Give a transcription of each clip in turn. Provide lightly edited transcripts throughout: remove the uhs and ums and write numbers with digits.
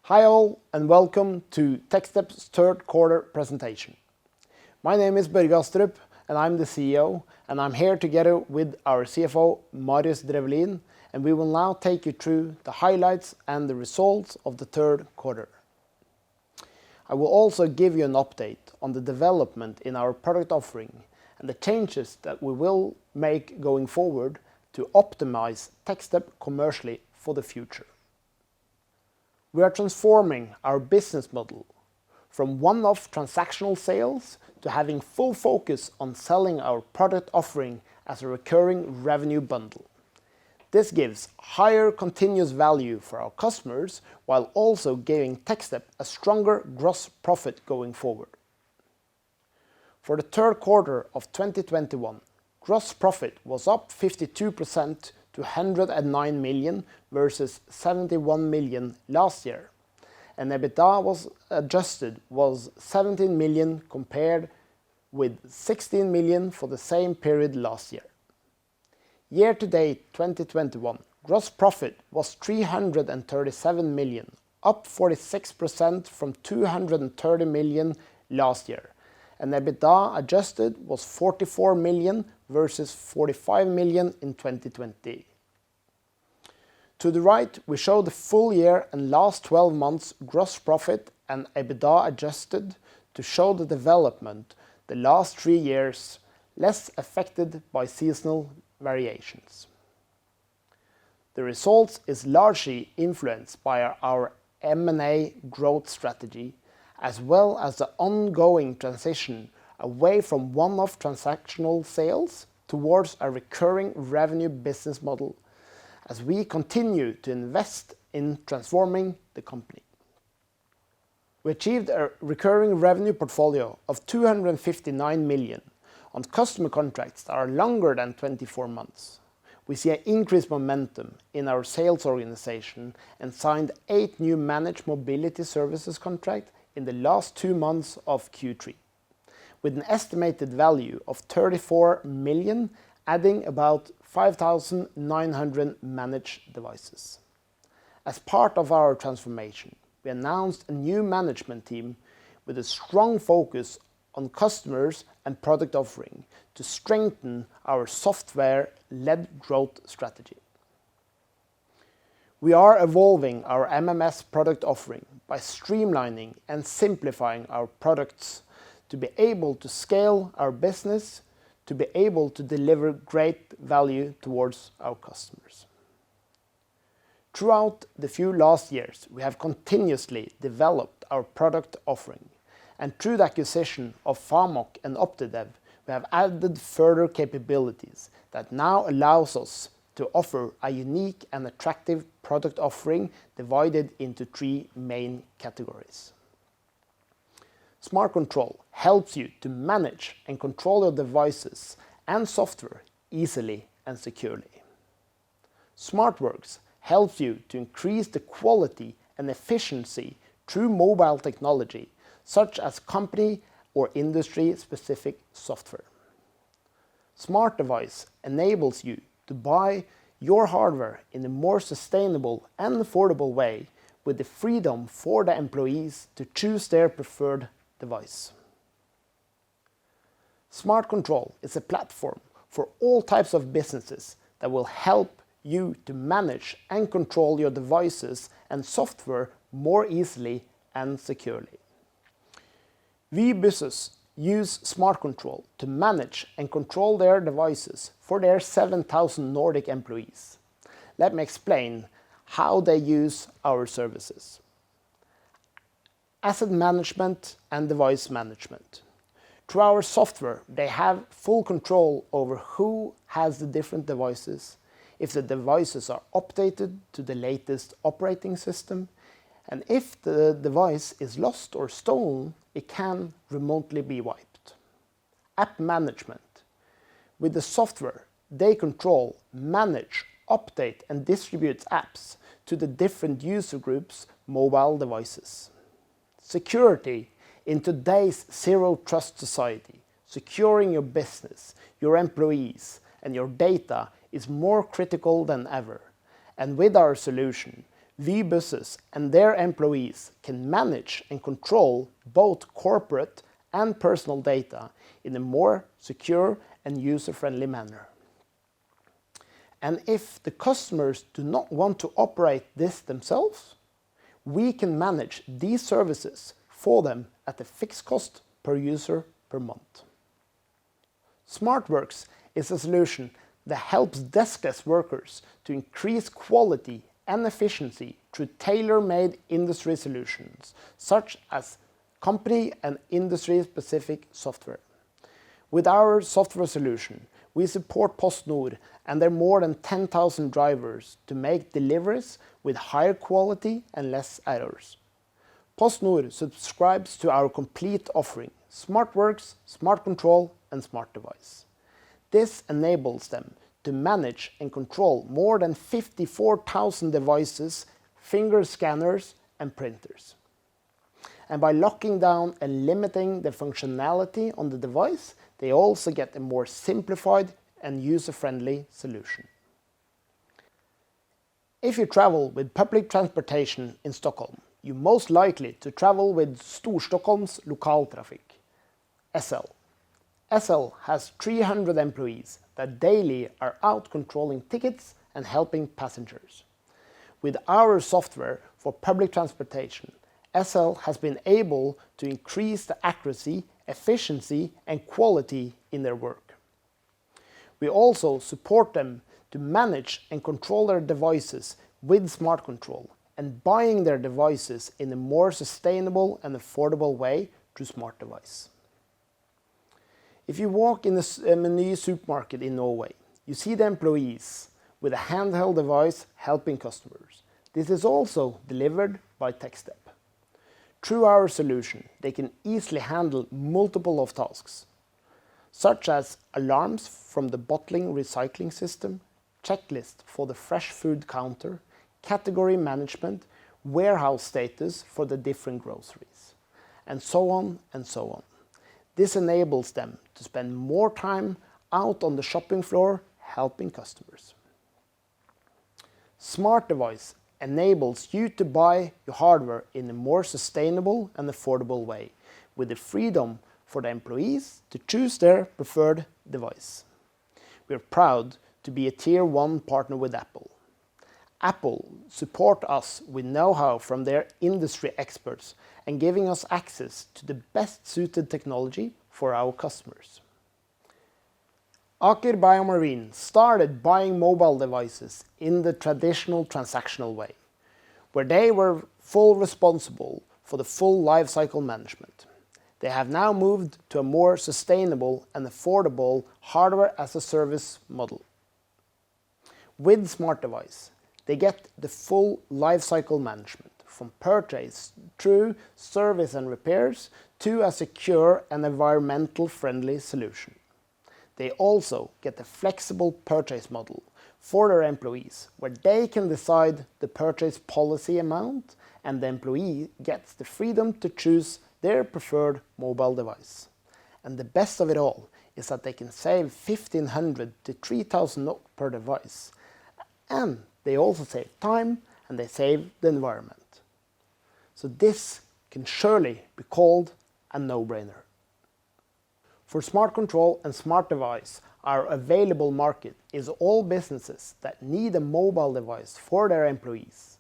Hi all and welcome to Techstep's third quarter presentation. My name is Børge Astrup and I'm the CEO, and I'm here together with our CFO Marius Drefvelin, and we will now take you through the highlights and the results of the third quarter. I will also give you an update on the development in our product offering and the changes that we will make going forward to optimize Techstep commercially for the future. We are transforming our business model from one-off transactional sales to having full focus on selling our product offering as a recurring revenue bundle. This gives higher continuous value for our customers while also giving Techstep a stronger gross profit going forward. For the third quarter of 2021, gross profit was up 52% to 109 million versus 71 million last year, and EBITDA was adjusted was 17 million compared with 16 million for the same period last year. Year to date 2021, gross profit was 337 million, up 46% from 230 million last year, and EBITDA adjusted was 44 million versus 45 million in 2020. To the right, we show the full year and last 12 months gross profit and EBITDA adjusted to show the development the last 3 years, less affected by seasonal variations. The results is largely influenced by our M&A growth strategy, as well as the ongoing transition away from one-off transactional sales towards a recurring revenue business model as we continue to invest in transforming the company. We achieved a recurring revenue portfolio of 259 million on customer contracts that are longer than 24 months. We see an increased momentum in our sales organization and signed 8 new managed mobility services contracts in the last 2 months of Q3, with an estimated value of 34 million, adding about 5,900 managed devices. As part of our transformation, we announced a new management team with a strong focus on customers and product offering to strengthen our software-led growth strategy. We are evolving our MMS product offering by streamlining and simplifying our products to be able to scale our business, to be able to deliver great value towards our customers. Throughout the few last years, we have continuously developed our product offering, and through the acquisition of Famok and Optidev, we have added further capabilities that now allows us to offer a unique and attractive product offering divided into 3 main categories. SmartControl helps you to manage and control your devices and software easily and securely. SmartWorks helps you to increase the quality and efficiency through mobile technology, such as company or industry-specific software. Smart Device enables you to buy your hardware in a more sustainable and affordable way, with the freedom for the employees to choose their preferred device. SmartControl is a platform for all types of businesses that will help you to manage and control your devices and software more easily and securely. We businesses use SmartControl to manage and control their devices for their 7,000 Nordic employees. Let me explain how they use our services. Asset management and device management. Through our software, they have full control over who has the different devices, if the devices are updated to the latest operating system, and if the device is lost or stolen, it can remotely be wiped. App management. With the software, they control, manage, update and distribute apps to the different user groups' mobile devices. Security. In today's zero-trust society, securing your business, your employees, and your data is more critical than ever. And with our solution, Vy buses and their employees can manage and control both corporate and personal data in a more secure and user-friendly manner. And if the customers do not want to operate this themselves, we can manage these services for them at a fixed cost per user per month. SmartWorks is a solution that helps deskless workers to increase quality and efficiency through tailor-made industry solutions, such as company and industry-specific software. With our software solution, we support PostNord and their more than 10,000 drivers to make deliveries with higher quality and less errors. PostNord subscribes to our complete offering, SmartWorks, SmartControl and SmartDevice. This enables them to manage and control more than 54,000 devices, finger scanners and printers. And by locking down and limiting the functionality on the device, they also get a more simplified and user-friendly solution. If you travel with public transportation in Stockholm, you're most likely to travel with Storstockholms Lokaltrafik, SL. SL has 300 employees that daily are out controlling tickets and helping passengers. With our software for public transportation, SL has been able to increase the accuracy, efficiency and quality in their work. We also support them to manage and control their devices with SmartControl and buying their devices in a more sustainable and affordable way through SmartDevice. If you walk in a Meny supermarket in Norway, you see the employees with a handheld device helping customers. This is also delivered by Techstep. Through our solution, they can easily handle multiple of tasks, such as alarms from the bottling recycling system, checklist for the fresh food counter, category management, warehouse status for the different groceries, and so on and so on. This enables them to spend more time out on the shopping floor helping customers. SmartDevice enables you to buy your hardware in a more sustainable and affordable way, with the freedom for the employees to choose their preferred device. We are proud to be a Tier 1 partner with Apple. Apple support us with know-how from their industry experts and giving us access to the best suited technology for our customers. Aker BioMarine started buying mobile devices in the traditional transactional way, where they were full responsible for the full life cycle management. They have now moved to a more sustainable and affordable hardware as a service model. With SmartDevice, they get the full life cycle management, from purchase through service and repairs to a secure and environmental friendly solution. They also get a flexible purchase model for their employees, where they can decide the purchase policy amount and the employee gets the freedom to choose their preferred mobile device. And the best of it all is that they can save 1,500 to 3,000 NOK per device. And they also save time and they save the environment. So this can surely be called a no-brainer. For SmartControl and SmartDevice, our available market is all businesses that need a mobile device for their employees.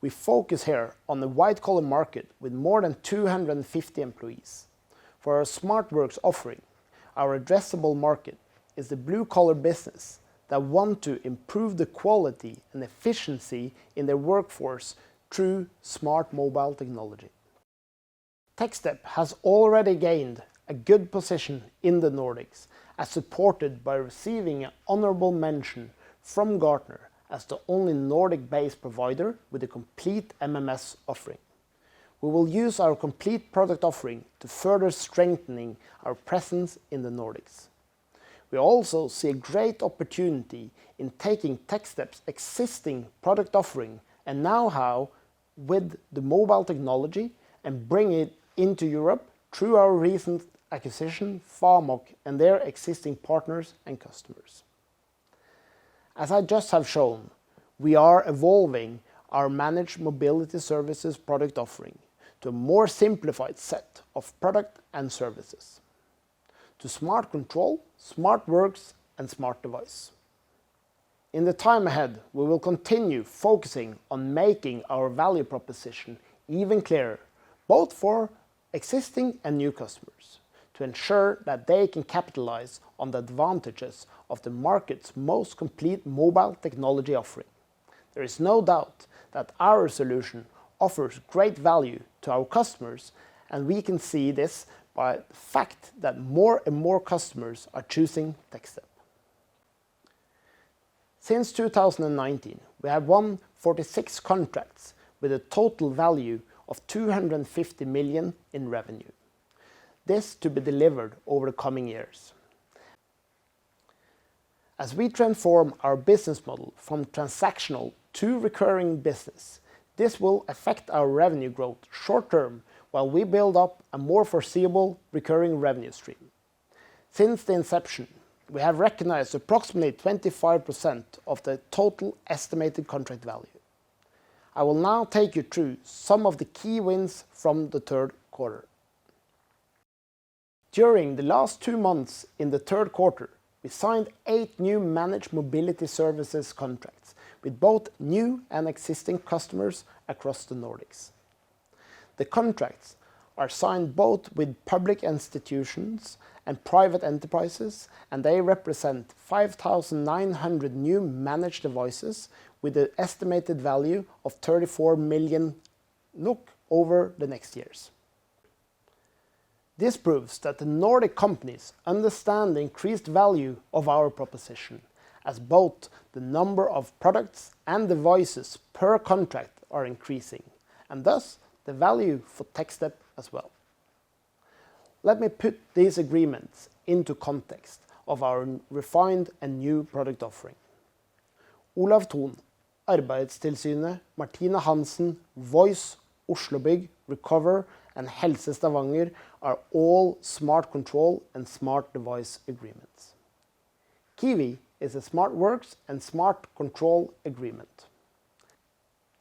We focus here on the white-collar market with more than 250 employees. For our SmartWorks offering, our addressable market is the blue-collar business that want to improve the quality and efficiency in their workforce through smart mobile technology. Techstep has already gained a good position in the Nordics, as supported by receiving an honorable mention from Gartner as the only Nordic-based provider with a complete MMS offering. We will use our complete product offering to further strengthening our presence in the Nordics. We also see a great opportunity in taking Techstep's existing product offering and know-how with the mobile technology and bring it into Europe through our recent acquisition, Famok, and their existing partners and customers. As I just have shown, we are evolving our managed mobility services product offering to a more simplified set of product and services, to SmartControl, SmartWorks and SmartDevice. In the time ahead, we will continue focusing on making our value proposition even clearer, both for existing and new customers, to ensure that they can capitalize on the advantages of the market's most complete mobile technology offering. There is no doubt that our solution offers great value to our customers, and we can see this by the fact that more and more customers are choosing Techstep. Since 2019, we have won 46 contracts with a total value of 250 million in revenue. This to be delivered over the coming years. As we transform our business model from transactional to recurring business, this will affect our revenue growth short term while we build up a more foreseeable recurring revenue stream. Since the inception, we have recognized approximately 25% of the total estimated contract value. I will now take you through some of the key wins from the third quarter. During the last 2 months in the third quarter, we signed 8 new managed mobility services contracts with both new and existing customers across the Nordics. The contracts are signed both with public institutions and private enterprises, and they represent 5,900 new managed devices with an estimated value of 34 million NOK over the next years. This proves that the Nordic companies understand the increased value of our proposition, as both the number of products and devices per contract are increasing, and thus the value for Techstep as well. Let me put these agreements into context of our refined and new product offering. Olav Thon, Arbeidstilsynet, Martina Hansen, Voice, Oslobygg, Recover and Helse Stavanger are all SmartControl and SmartDevice agreements. Kiwi is a SmartWorks and SmartControl agreement.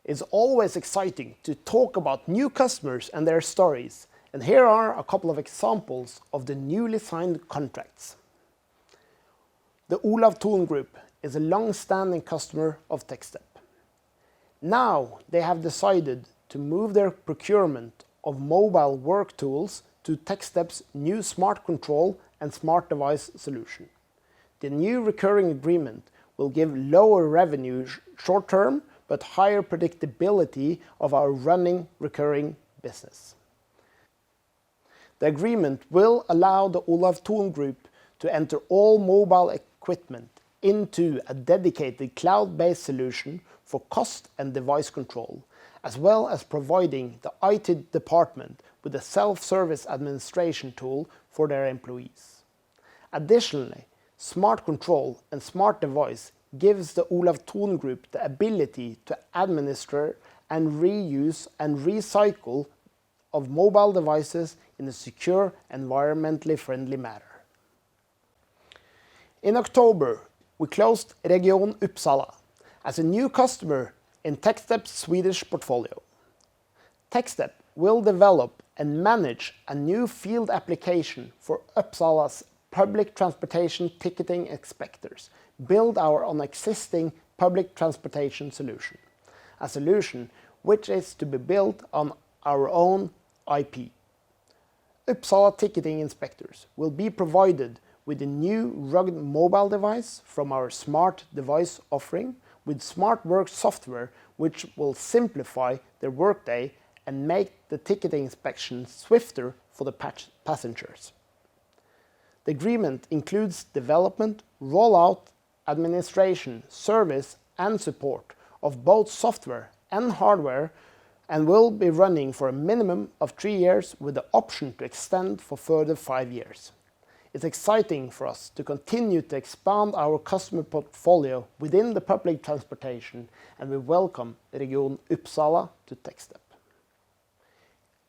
It's always exciting to talk about new customers and their stories, and here are a couple of examples of the newly signed contracts. The Olav Thon Group is a long-standing customer of Techstep. Now they have decided to move their procurement of mobile work tools to Techstep's new SmartControl and SmartDevice solution. The new recurring agreement will give lower revenue short term, but higher predictability of our running recurring business. The agreement will allow the Olav Thon Group to enter all mobile equipment into a dedicated cloud-based solution for cost and device control, as well as providing the IT department with a self-service administration tool for their employees. Additionally, SmartControl and SmartDevice gives the Olav Thon Group the ability to administer and reuse and recycle of mobile devices in a secure, environmentally friendly manner. In October, we closed Region Uppsala as a new customer in Techstep's Swedish portfolio. Techstep will develop and manage a new field application for Uppsala's public transportation ticketing inspectors, build our own existing public transportation solution, a solution which is to be built on our own IP. Uppsala ticketing inspectors will be provided with a new rugged mobile device from our SmartDevice offering with SmartWorks software, which will simplify their workday and make the ticketing inspection swifter for the passengers. The agreement includes development, rollout, administration, service and support of both software and hardware, and will be running for a minimum of 3 years with the option to extend for further 5 years. It's exciting for us to continue to expand our customer portfolio within the public transportation, and we welcome Region Uppsala to Techstep.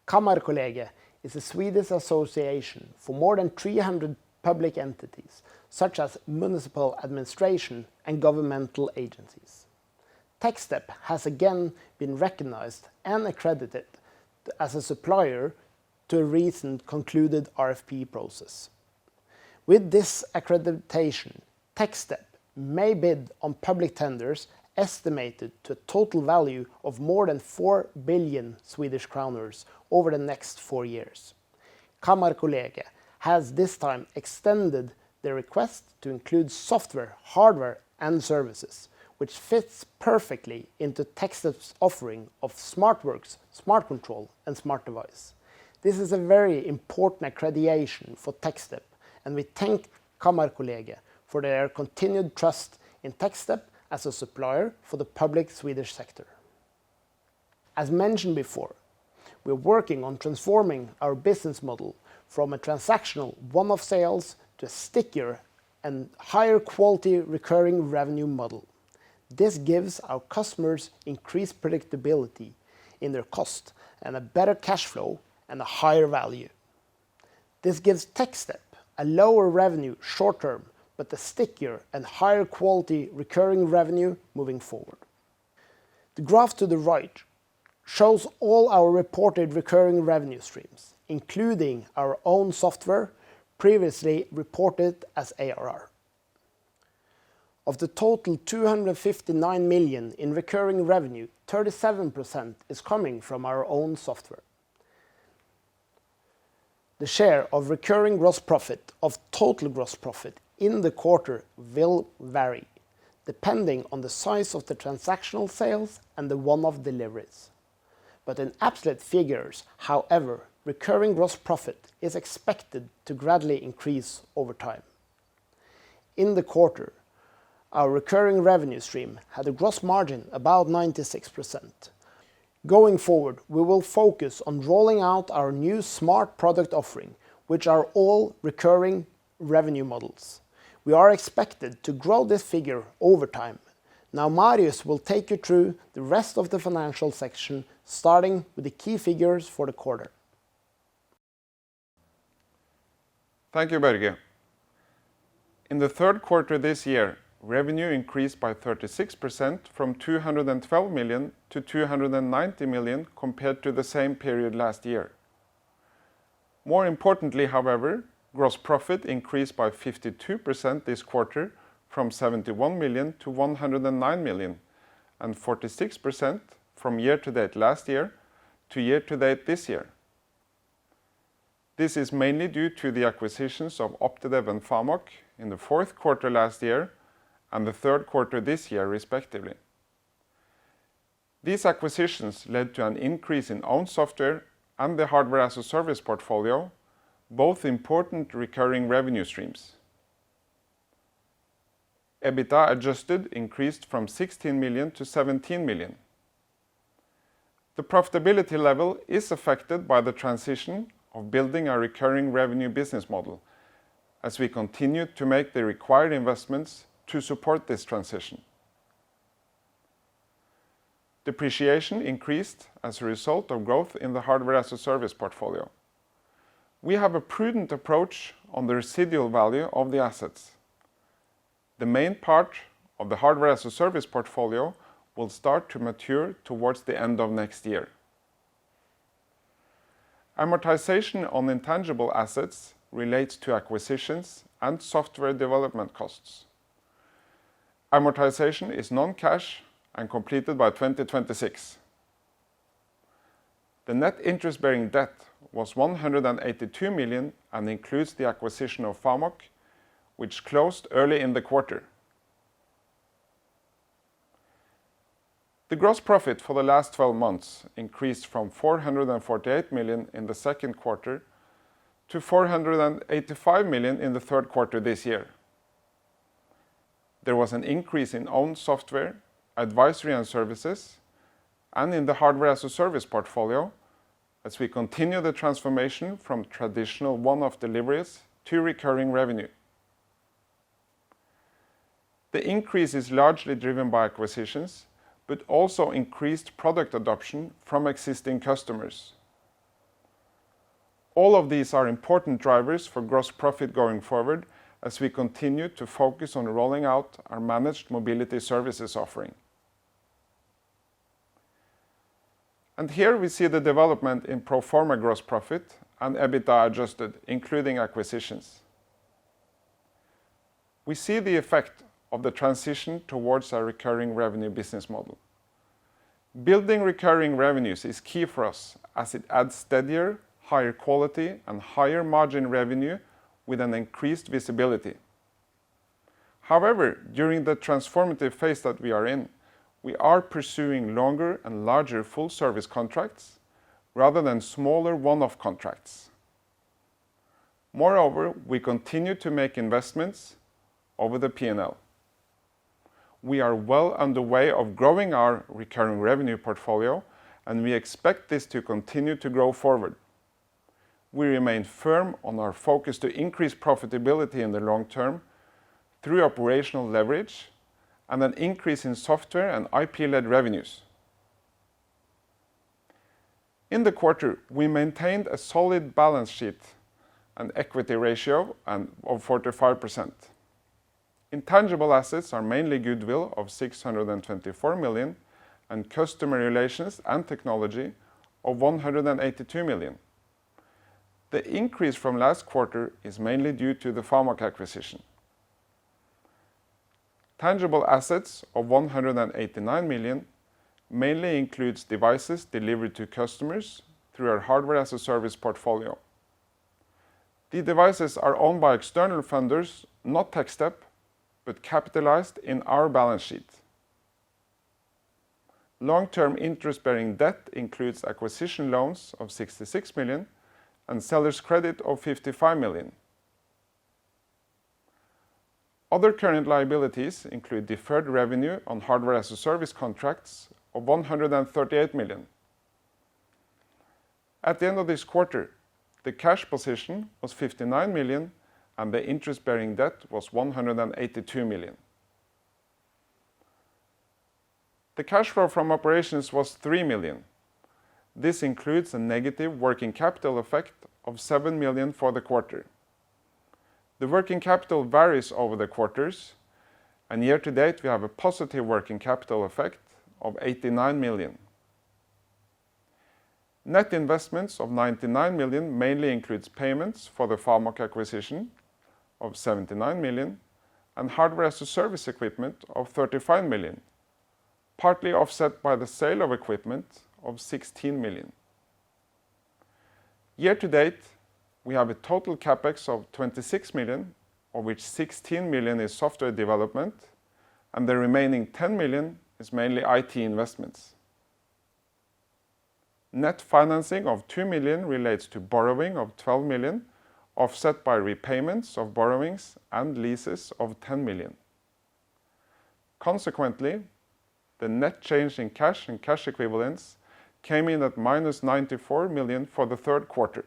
Kammarkollegiet is a Swedish association for more than 300 public entities, such as municipal administration and governmental agencies. Techstep has again been recognized and accredited as a supplier to a recent concluded RFP process. With this accreditation, Techstep may bid on public tenders estimated to a total value of more than 4 billion Swedish kronor over the next 4 years. Kammarkollegiet has this time extended the request to include software, hardware and services, which fits perfectly into Techstep's offering of SmartWorks, SmartControl and SmartDevice. This is a very important accreditation for Techstep, and we thank Kammarkollegiet for their continued trust in Techstep as a supplier for the public Swedish sector. As mentioned before, we're working on transforming our business model from a transactional one-off sales to a stickier and higher quality recurring revenue model. This gives our customers increased predictability in their cost and a better cash flow and a higher value. This gives Techstep a lower revenue short term, but a stickier and higher quality recurring revenue moving forward. The graph to the right shows all our reported recurring revenue streams, including our own software, previously reported as ARR. Of the total 259 million in recurring revenue, 37% is coming from our own software. The share of recurring gross profit of total gross profit in the quarter will vary, depending on the size of the transactional sales and the one-off deliveries. But in absolute figures, however, recurring gross profit is expected to gradually increase over time. In the quarter, our recurring revenue stream had a gross margin about 96%. Going forward, we will focus on rolling out our new smart product offering, which are all recurring revenue models. We are expected to grow this figure over time. Now Marius will take you through the rest of the financial section, starting with the key figures for the quarter. Thank you, Børge. In the third quarter this year, revenue increased by 36% from 212 million to 290 million compared to the same period last year. More importantly, however, gross profit increased by 52% this quarter from 71 million to 109 million and 46% from year-to-date last year to year-to-date this year. This is mainly due to the acquisitions of Optidev and Famok in the fourth quarter last year and the third quarter this year, respectively. These acquisitions led to an increase in own software and the hardware as a service portfolio, both important recurring revenue streams. EBITDA adjusted increased from 16 million to 17 million. The profitability level is affected by the transition of building a recurring revenue business model as we continue to make the required investments to support this transition. Depreciation increased as a result of growth in the hardware as a service portfolio. We have a prudent approach on the residual value of the assets. The main part of the hardware as a service portfolio will start to mature towards the end of next year. Amortization on intangible assets relates to acquisitions and software development costs. Amortization is non-cash and completed by 2026. The net interest-bearing debt was 182 million and includes the acquisition of Famok, which closed early in the quarter. The gross profit for the last 12 months increased from 448 million in the second quarter to 485 million in the third quarter this year. There was an increase in own software, advisory and services, and in the hardware as a service portfolio as we continue the transformation from traditional one-off deliveries to recurring revenue. The increase is largely driven by acquisitions, but also increased product adoption from existing customers. All of these are important drivers for gross profit going forward as we continue to focus on rolling out our managed mobility services offering. And here we see the development in Proforma gross profit and EBITDA adjusted, including acquisitions. We see the effect of the transition towards a recurring revenue business model. Building recurring revenues is key for us as it adds steadier, higher quality and higher margin revenue with an increased visibility. However, during the transformative phase that we are in, we are pursuing longer and larger full service contracts rather than smaller one-off contracts. Moreover, we continue to make investments over the P&L. We are well underway of growing our recurring revenue portfolio, and we expect this to continue to grow forward. We remain firm on our focus to increase profitability in the long term through operational leverage and an increase in software and IP-led revenues. In the quarter, we maintained a solid balance sheet and equity ratio of 45%. Intangible assets are mainly goodwill of 624 million and customer relations and technology of 182 million. The increase from last quarter is mainly due to the Pharmac acquisition. Tangible assets of 189 million mainly includes devices delivered to customers through our hardware as a service portfolio. The devices are owned by external funders, not Techstep, but capitalized in our balance sheet. Long-term interest-bearing debt includes acquisition loans of 66 million and seller's credit of 55 million. Other current liabilities include deferred revenue on hardware as a service contracts of 138 million. At the end of this quarter, the cash position was 59 million and the interest-bearing debt was 182 million. The cash flow from operations was 3 million. This includes a negative working capital effect of 7 million for the quarter. The working capital varies over the quarters, and year to date we have a positive working capital effect of 89 million. Net investments of 99 million mainly includes payments for the Pharmac acquisition of 79 million and hardware as a service equipment of 35 million, partly offset by the sale of equipment of 16 million. Year to date, we have a total capex of 26 million, of which 16 million is software development, and the remaining 10 million is mainly IT investments. Net financing of 2 million relates to borrowing of 12 million, offset by repayments of borrowings and leases of 10 million. Consequently, the net change in cash and cash equivalents came in at minus 94 million for the third quarter.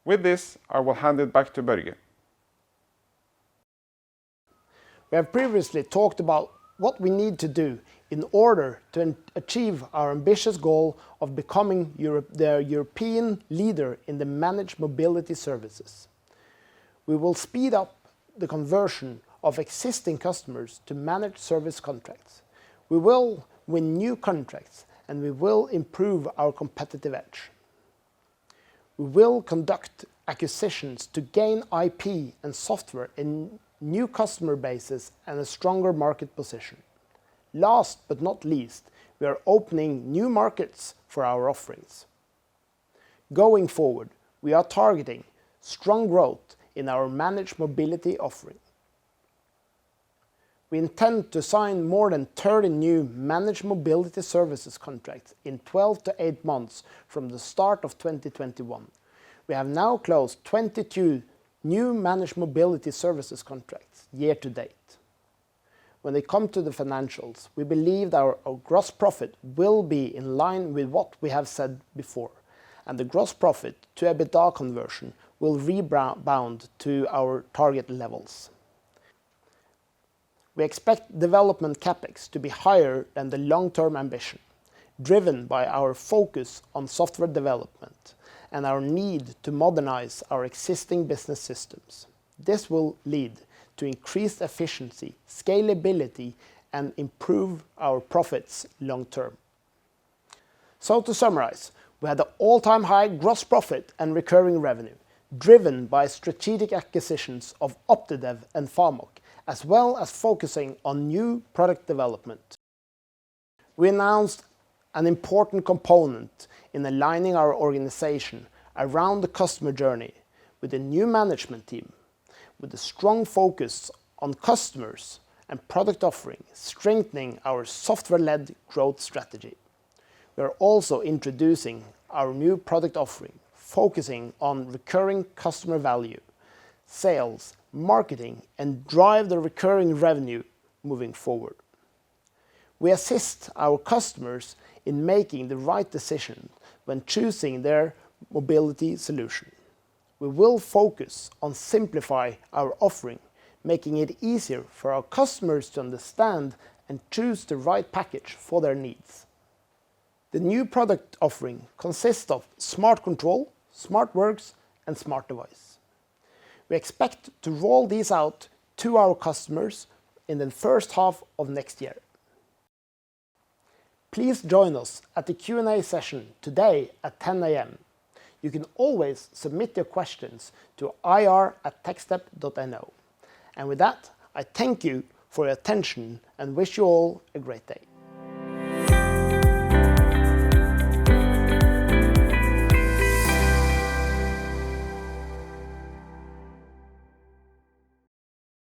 With this, I will hand it back to Børge. We have previously talked about what we need to do in order to achieve our ambitious goal of becoming the European leader in the managed mobility services. We will speed up the conversion of existing customers to managed service contracts. We will win new contracts and we will improve our competitive edge. We will conduct acquisitions to gain IP and software in new customer bases and a stronger market position. Last but not least, we are opening new markets for our offerings. Going forward, we are targeting strong growth in our managed mobility offering. We intend to sign more than 30 new managed mobility services contracts in 12 to 8 months from the start of 2021. We have now closed 22 new managed mobility services contracts year to date. When they come to the financials, we believe that our gross profit will be in line with what we have said before, and the gross profit to EBITDA conversion will rebound to our target levels. We expect development capex to be higher than the long-term ambition, driven by our focus on software development and our need to modernize our existing business systems. This will lead to increased efficiency, scalability, and improve our profits long term. So to summarize, we had an all-time high gross profit and recurring revenue, driven by strategic acquisitions of Optidev and Famok, as well as focusing on new product development. We announced an important component in aligning our organization around the customer journey with a new management team, with a strong focus on customers and product offering, strengthening our software-led growth strategy. We are also introducing our new product offering, focusing on recurring customer value, sales, marketing, and drive the recurring revenue moving forward. We assist our customers in making the right decision when choosing their mobility solution. We will focus on simplify our offering, making it easier for our customers to understand and choose the right package for their needs. The new product offering consists of SmartControl, SmartWorks, and SmartDevice. We expect to roll these out to our customers in the first half of next year. Please join us at the Q&A session today at 10 a.m. You can always submit your questions to ir@techstep.no. And with that, I thank you for your attention and wish you all a great day.